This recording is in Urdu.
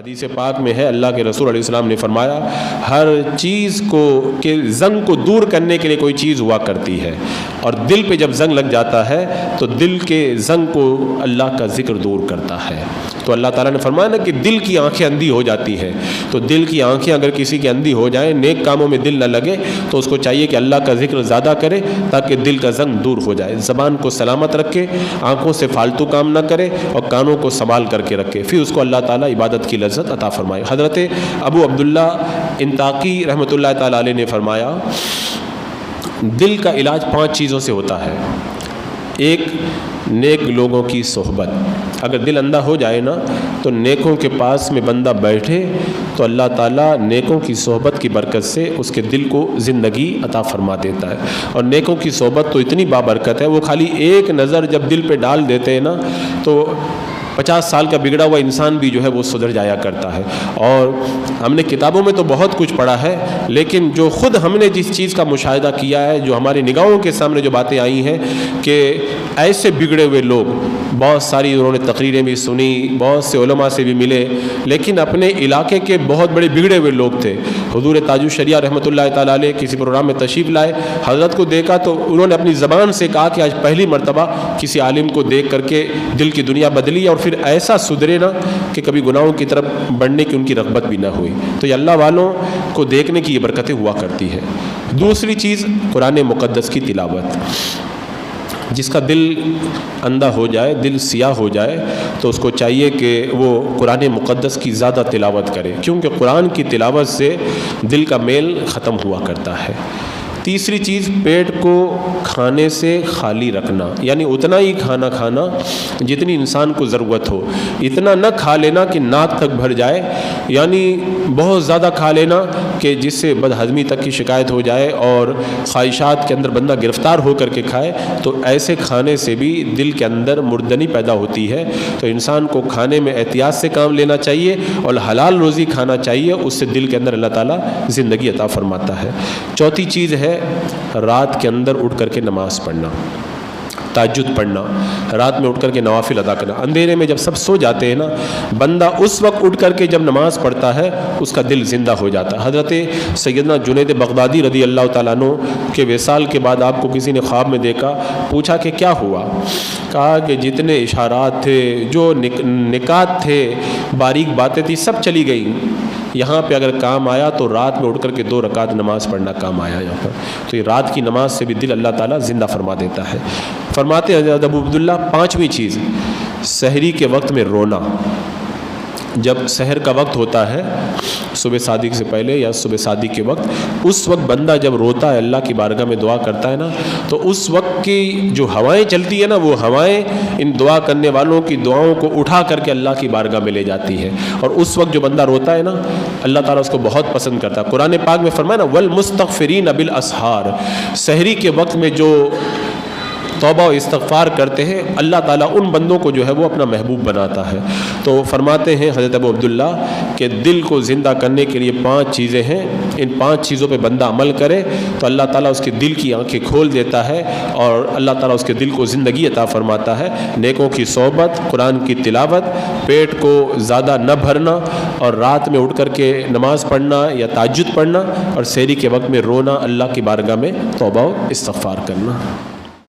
حدیث پاک میں ہے اللہ کے رسول علیہ السلام نے فرمایا ہر چیز کو کہ زنگ کو دور کرنے کے لیے کوئی چیز ہوا کرتی ہے، اور دل پہ جب زنگ لگ جاتا ہے تو دل کے زنگ کو اللہ کا ذکر دور کرتا ہے۔ تو اللہ تعالیٰ نے فرمایا نا کہ دل کی آنکھیں اندھی ہو جاتی ہیں، تو دل کی آنکھیں اگر کسی کی اندھی ہو جائیں، نیک کاموں میں دل نہ لگے، تو اس کو چاہیے کہ اللہ کا ذکر زیادہ کرے تاکہ دل کا زنگ دور ہو جائے، زبان کو سلامت رکھے، آنکھوں سے فالتو کام نہ کرے اور کانوں کو سنبھال کر کے رکھے، پھر اس کو اللہ تعالیٰ عبادت کی لذت عطا فرمائے۔ حضرت ابو عبداللہ انطاقی رحمۃ اللہ تعالیٰ علیہ نے فرمایا دل کا علاج 5 چیزوں سے ہوتا ہے۔ ایک، نیک لوگوں کی صحبت۔ اگر دل اندھا ہو جائے نا تو نیکوں کے پاس میں بندہ بیٹھے تو اللہ تعالیٰ نیکوں کی صحبت کی برکت سے اس کے دل کو زندگی عطا فرما دیتا ہے، اور نیکوں کی صحبت تو اتنی بابرکت ہے، وہ خالی ایک نظر جب دل پہ ڈال دیتے ہیں نا تو 50 سال کا بگڑا ہوا انسان بھی جو ہے وہ سدھر جایا کرتا ہے۔ اور ہم نے کتابوں میں تو بہت کچھ پڑھا ہے، لیکن جو خود ہم نے جس چیز کا مشاہدہ کیا ہے، جو ہماری نگاہوں کے سامنے جو باتیں آئی ہیں کہ ایسے بگڑے ہوئے لوگ، بہت ساری انہوں نے تقریریں بھی سنی، بہت سے علماء سے بھی ملے، لیکن اپنے علاقے کے بہت بڑے بگڑے ہوئے لوگ تھے۔ حضور تاج الشریعہ رحمۃ اللہ تعالیٰ علیہ کسی پروگرام میں تشریف لائے، حضرت کو دیکھا تو انہوں نے اپنی زبان سے کہا کہ آج پہلی مرتبہ کسی عالم کو دیکھ کر کے دل کی دنیا بدلی، اور پھر ایسا سدھرے نا کہ کبھی گناہوں کی طرف بڑھنے کی ان کی رغبت بھی نہ ہوئی۔ تو یہ اللہ والوں کو دیکھنے کی یہ برکتیں ہوا کرتی ہے۔ دوسری چیز قرآن مقدس کی تلاوت۔ جس کا دل اندھا ہو جائے، دل سیاہ ہو جائے، تو اس کو چاہیے کہ وہ قرآن مقدس کی زیادہ تلاوت کرے، کیونکہ قرآن کی تلاوت سے دل کا میل ختم ہوا کرتا ہے۔ تیسری چیز، پیٹ کو کھانے سے خالی رکھنا، یعنی اتنا ہی کھانا کھانا جتنی انسان کو ضرورت ہو، اتنا نہ کھا لینا کہ ناک تک بھر جائے، یعنی بہت زیادہ کھا لینا کہ جس سے بد ہضمی تک کی شکایت ہو جائے اور خواہشات کے اندر بندہ گرفتار ہو کر کے کھائے، تو ایسے کھانے سے بھی دل کے اندر مردنی پیدا ہوتی ہے۔ تو انسان کو کھانے میں احتیاط سے کام لینا چاہیے اور حلال روزی کھانا چاہیے، اس سے دل کے اندر اللہ تعالیٰ زندگی عطا فرماتا ہے۔ چوتھی چیز ہے رات کے اندر اٹھ کر کے نماز پڑھنا، تہجد پڑھنا، رات میں اٹھ کر کے نوافل ادا کرنا۔ اندھیرے میں جب سب سو جاتے ہیں نا، بندہ اس وقت اٹھ کر کے جب نماز پڑھتا ہے اس کا دل زندہ ہو جاتا ہے۔ حضرت سیدنا جنید بغدادی رضی اللہ تعالیٰ عنہ کے وصال کے بعد آپ کو کسی نے خواب میں دیکھا، پوچھا کہ کیا ہوا؟ کہا کہ جتنے اشارات تھے، جو نکات تھے، باریک باتیں تھیں، سب چلی گئیں۔ یہاں پہ اگر کام آیا تو رات میں اٹھ کر کے 2 رکعت نماز پڑھنا کام آیا یہاں پر۔ تو یہ رات کی نماز سے بھی دل اللہ تعالیٰ زندہ فرما دیتا ہے۔ فرماتے ہیں حضرت ابو عبداللہ، 5ویں چیز، سحری کے وقت میں رونا۔ جب سحر کا وقت ہوتا ہے، صبح صادق سے پہلے یا صبح صادق کے وقت، اس وقت بندہ جب روتا ہے، اللہ کی بارگاہ میں دعا کرتا ہے نا، تو اس وقت کی جو ہوائیں چلتی ہے نا، وہ ہوائیں ان دعا کرنے والوں کی دعاؤں کو اٹھا کر کے اللہ کی بارگاہ میں لے جاتی ہے، اور اس وقت جو بندہ روتا ہے نا، اللہ تعالیٰ اس کو بہت پسند کرتا ہے۔ قرآن پاک میں فرمایا نا وَالْمُسْتَغْفِرِينَ بِالْأَسْحَارِ، سحری کے وقت میں جو توبہ و استغفار کرتے ہیں، اللہ تعالیٰ ان بندوں کو جو ہے وہ اپنا محبوب بناتا ہے۔ تو فرماتے ہیں حضرت ابو عبداللہ کہ دل کو زندہ کرنے کے لیے 5 چیزیں ہیں، ان 5 چیزوں پہ بندہ عمل کرے تو اللہ تعالیٰ اس کے دل کی آنکھیں کھول دیتا ہے، اور اللہ تعالیٰ اس کے دل کو زندگی عطا فرماتا ہے۔ نیکوں کی صحبت، قرآن کی تلاوت، پیٹ کو زیادہ نہ بھرنا، اور رات میں اٹھ کر کے نماز پڑھنا یا تہجد پڑھنا، اور سحری کے وقت میں رونا، اللہ کی بارگاہ میں توبہ و استغفار کرنا۔